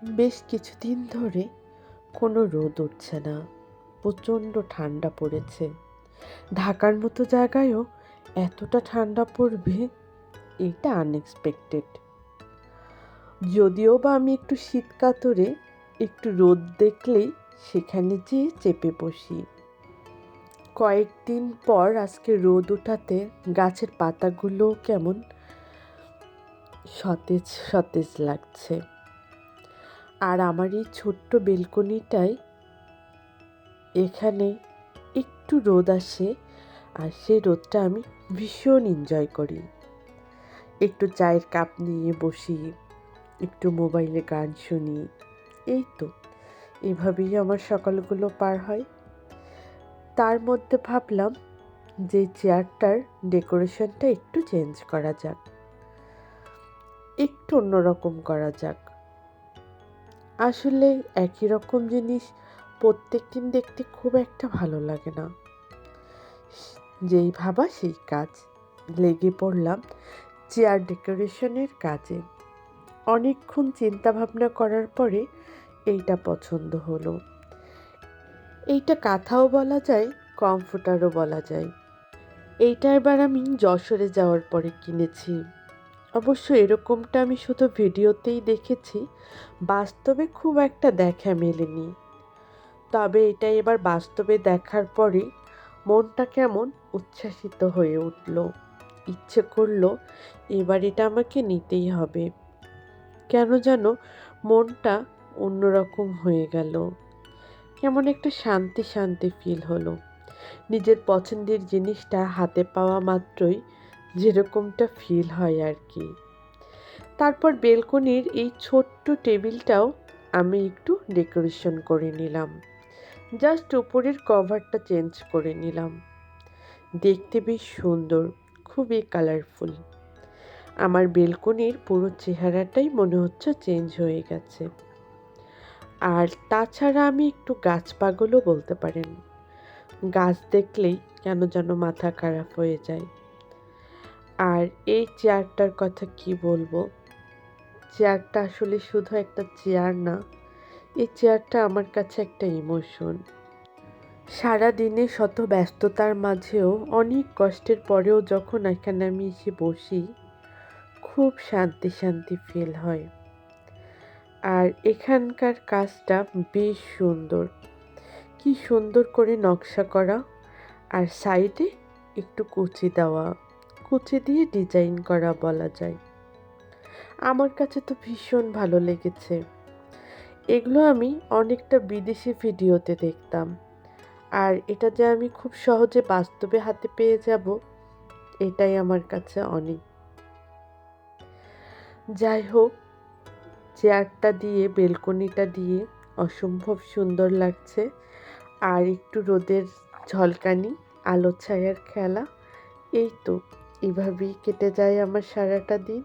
বেশ কিছুদিন ধরে কোনো রোদ উঠছে না। প্রচণ্ড ঠান্ডা পড়েছে। ঢাকার মতো জায়গায়ও এতটা ঠান্ডা পড়বে, এটা আনএক্সপেক্টেড। যদিও বা আমি একটু শীত কাতরে, একটু রোদ দেখলেই সেখানে যেয়ে চেপে বসি। কয়েকদিন পর আজকে রোদ ওঠাতে গাছের পাতাগুলো কেমন সতেজ সতেজ লাগছে। আর আমার এই ছোট্ট বেলকনিটায় এখানে একটু রোদ আসে, আর সেই রোদটা আমি ভীষণ এনজয় করি। একটু চায়ের কাপ নিয়ে বসি, একটু মোবাইলে গান শুনি। এই তো এভাবেই আমার সকালগুলো পার হয়। তার মধ্যে ভাবলাম যে চেয়ারটার ডেকোরেশনটা একটু চেঞ্জ করা যাক, একটু অন্যরকম করা যাক। আসলে একই রকম জিনিস প্রত্যেকদিন দেখতে খুব একটা ভালো লাগে না। যেই ভাবা সেই কাজ, লেগে পড়লাম চেয়ার ডেকোরেশনের কাজে। অনেকক্ষণ চিন্তা ভাবনা করার পরে এইটা পছন্দ হলো। এইটা কাঁথাও বলা যায়, কমফোর্টারও বলা যায়। এইটা এবার আমি যশোরে যাওয়ার পরে কিনেছি। অবশ্য এরকমটা আমি শুধু ভিডিওতেই দেখেছি, বাস্তবে খুব একটা দেখা মেলেনি। তবে এটা এবার বাস্তবে দেখার পরে মনটা কেমন উচ্ছ্বাসিত হয়ে উঠল। ইচ্ছে করলো এবার এটা আমাকে নিতেই হবে। কেন যেন মনটা অন্যরকম হয়ে গেল। কেমন একটা শান্তি শান্তি ফিল হলো। নিজের পছন্দের জিনিসটা হাতে পাওয়া মাত্রই যেরকমটা ফিল হয় আর কি। তারপর বেলকনির এই ছোট্ট টেবিলটাও আমি একটু ডেকোরেশন করে নিলাম। জাস্ট উপরের কভারটা চেঞ্জ করে নিলাম। দেখতে বেশ সুন্দর, খুবই কালারফুল। আমার বেলকনির পুরো চেহারাটাই মনে হচ্ছে চেঞ্জ হয়ে গেছে। আর তাছাড়া আমি একটু গাছ পাগলও বলতে পারেন। গাছ দেখলেই কেন যেন মাথা খারাপ হয়ে যায়। আর এই চেয়ারটার কথা কি বলবো, চেয়ারটা আসলে শুধু একটা চেয়ার না, এই চেয়ারটা আমার কাছে একটা ইমোশন। সারা দিনে শত ব্যস্ততার মাঝেও অনেক কষ্টের পরেও যখন এখানে আমি এসে বসি, খুব শান্তি শান্তি ফিল হয়। আর এখানকার কাজটা বেশ সুন্দর, কি সুন্দর করে নকশা করা, আর সাইডে একটু কুচি দেওয়া, কুচি দিয়ে ডিজাইন করা বলা যায়। আমার কাছে তো ভীষণ ভালো লেগেছে। এগুলো আমি অনেকটা বিদেশি ভিডিওতে দেখতাম, আর এটা যে আমি খুব সহজে বাস্তবে হাতে পেয়ে যাব, এটাই আমার কাছে অনেক। যাই হোক, চেয়ারটা দিয়ে বেলকনিটা দিয়ে অসম্ভব সুন্দর লাগছে। আর একটু রোদের ঝলকানি, আলো ছায়ার খেলা, এই তো এভাবেই কেটে যায় আমার সারাটা দিন।